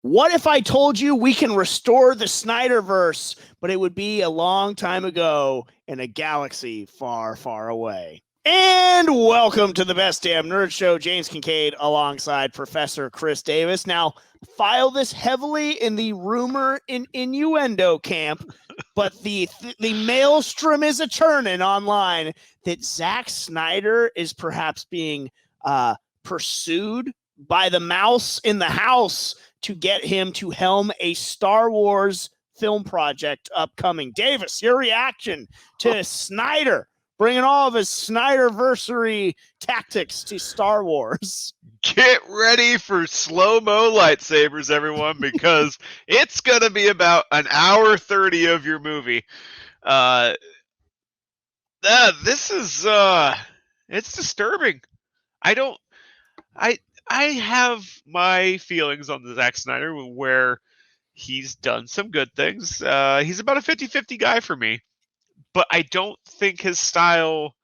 What if I told you we can restore the Snyderverse, but it would be a long time ago in a galaxy far, far away? And welcome to the Best Damn Nerd Show. James Kincaid alongside Professor Chris Davis. Now, file this heavily in the rumor and innuendo camp, but the maelstrom is a-churning online that Zack Snyder is perhaps being pursued by the mouse in the house to get him to helm a Star Wars film project upcoming. Davis, your reaction to Snyder bringing all of his Snyderversary tactics to Star Wars. Get ready for slow-mo lightsabers, everyone, because it's going to be about an hour 30 of your movie. This is, it's disturbing. I have my feelings on the Zack Snyder where he's done some good things. He's about a 50-50 guy for me. But I don't think his style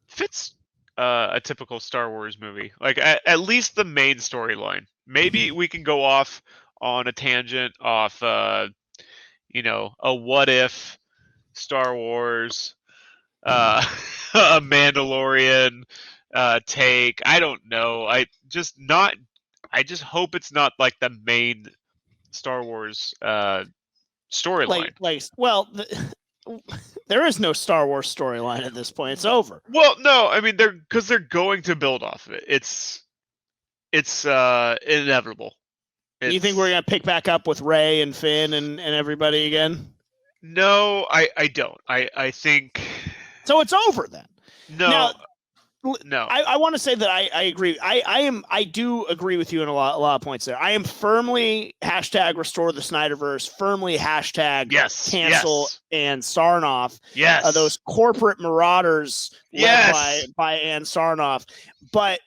fits a typical Star Wars movie. Like, at least the main storyline. Maybe we can go off on a tangent off, a what-if Star Wars, a Mandalorian take. I don't know. I just hope it's not like the main Star Wars storyline. There is no Star Wars storyline at this point. It's over. Well, no, I mean they're going to build off of it. It's inevitable. You think we're gonna pick back up with Rey and Finn and everybody again? No, I don't. I think so. It's over then. No. I want to say that I agree. I do agree with you in a lot of points there. I am firmly hashtag restore the Snyderverse, firmly hashtag cancel and Sarnoff. Yes. Those corporate marauders led by Ann Sarnoff. But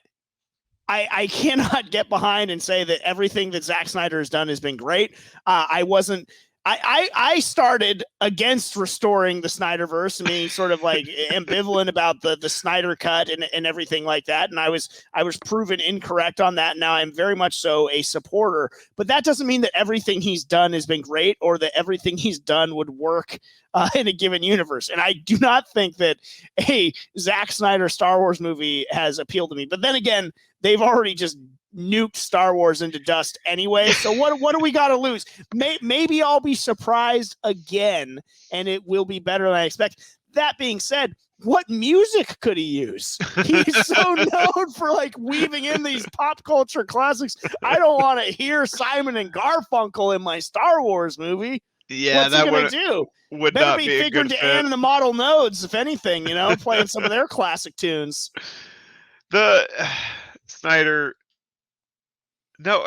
I cannot get behind and say that everything that Zack Snyder has done has been great. I started against restoring the Snyderverse and being sort of like ambivalent about the Snyder cut and everything like that. And I was proven incorrect on that. Now I'm very much so a supporter, but that doesn't mean that everything he's done has been great or that everything he's done would work in a given universe. And I do not think that a Zack Snyder Star Wars movie has appealed to me. But then again, they've already just nuked Star Wars into dust anyway. So what do we got to lose? Maybe I'll be surprised again and it will be better than I expect. That being said, what music could he use? He's so known for like weaving in these pop culture classics. I don't want to hear Simon and Garfunkel in my Star Wars movie. Yeah, what's he gonna do? Would better not be be figuring to Ann and the Model Nodes, if anything, playing some of their classic tunes. The Snyder. No,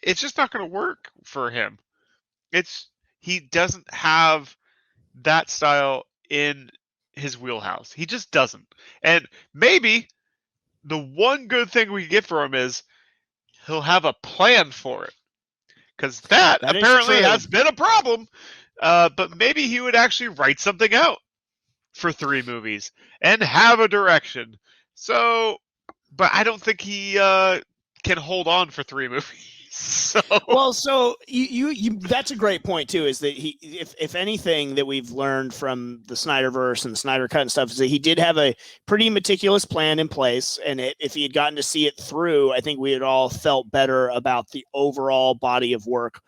it's just not going to work for him. He doesn't have that style in his wheelhouse. He just doesn't. And maybe the one good thing we get for him is he'll have a plan for it. Because that apparently has been a problem. But maybe he would actually write something out for 3 movies and have a direction. So, but I don't think he can hold on for 3 movies. So you that's a great point too, is that he, if anything that we've learned from the Snyderverse and the Snyder Cut and stuff, is that he did have a pretty meticulous plan in place, and if he had gotten to see it through, I think we had all felt better about the overall body of work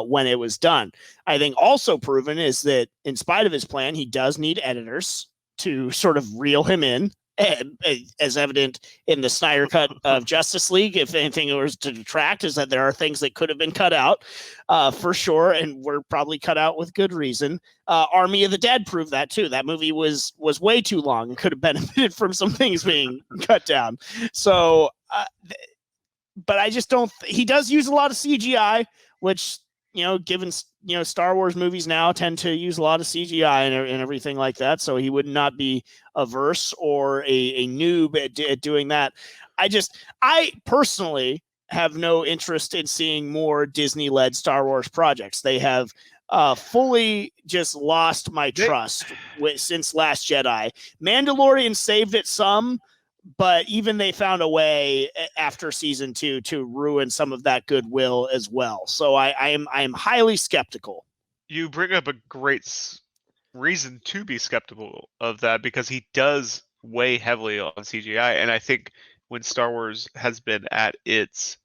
when it was done. I think also proven is that in spite of his plan, he does need editors to sort of reel him in. As evident in the Snyder Cut of Justice League, if anything was to detract, is that there are things that could have been cut out for sure, and were probably cut out with good reason. Army of the Dead proved that too. That movie was way too long and could have benefited from some things being cut down. So, but I just don't. He does use a lot of CGI, which given Star Wars movies now tend to use a lot of CGI and everything like that. So he would not be averse or a noob at doing that. I personally have no interest in seeing more Disney-led Star Wars projects. They have fully just lost my trust since Last Jedi. Mandalorian saved it some, but even they found a way after season 2 to ruin some of that goodwill as well. So I am highly skeptical. You bring up a great reason to be skeptical of that, because he does weigh heavily on CGI, and I think when Star Wars has been at its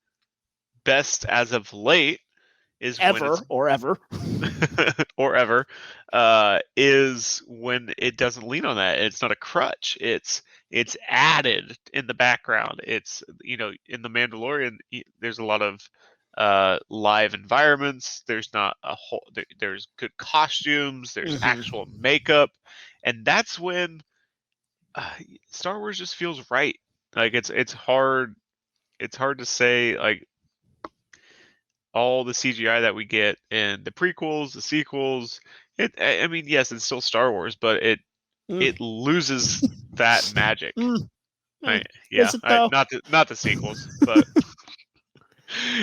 best as of late is Ever is when it doesn't lean on that. It's not a crutch. It's added in the background. It's, you know, in the Mandalorian, there's a lot of live environments. There's not a whole. There's good costumes. There's actual makeup, and that's when Star Wars just feels right. Like it's hard. It's hard to say like all the CGI that we get in the prequels, the sequels. I mean, yes, it's still Star Wars, but it loses that magic. Not the sequels, but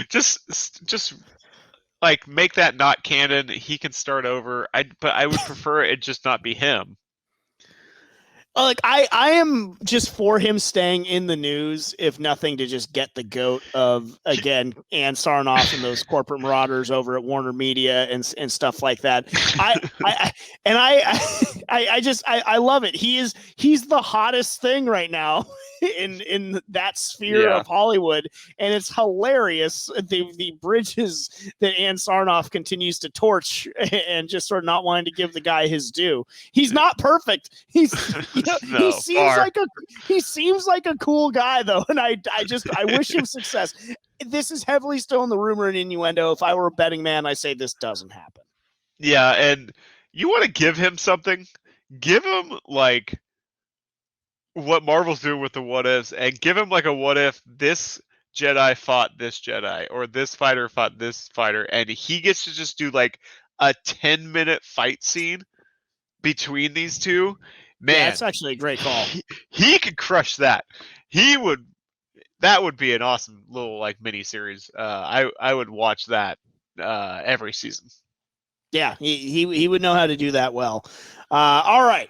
just like make that not canon. He can start over. But I would prefer it just not be him. Like I am just for him staying in the news, if nothing, to just get the goat of again Ann Sarnoff and those corporate marauders over at Warner Media and stuff like that. I love it. He's the hottest thing right now in that sphere of Hollywood, and it's hilarious the bridges that Ann Sarnoff continues to torch and just sort of not wanting to give the guy his due. He's not perfect. He seems like a cool guy though, and I wish him success. This is heavily still in the rumor and innuendo. If I were a betting man, I say this doesn't happen. Yeah, and you want to give him something? Give him like what Marvel's doing with the what ifs, and give him like a what if this Jedi fought this Jedi, or this fighter fought this fighter, and he gets to just do like a 10-minute fight scene between these two. Man, yeah, that's actually a great call. He could crush that. That would be an awesome little like mini series. I would watch that every season. Yeah, he would know how to do that well. All right.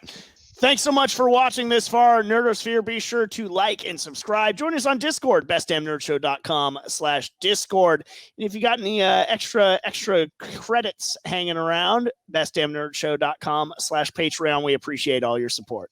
Thanks so much for watching this far, Nerdosphere. Be sure to like and subscribe. Join us on Discord, bestdamnnerdshow.com/Discord. And if you got any extra credits hanging around, bestdamnnerdshow.com/Patreon. We appreciate all your support.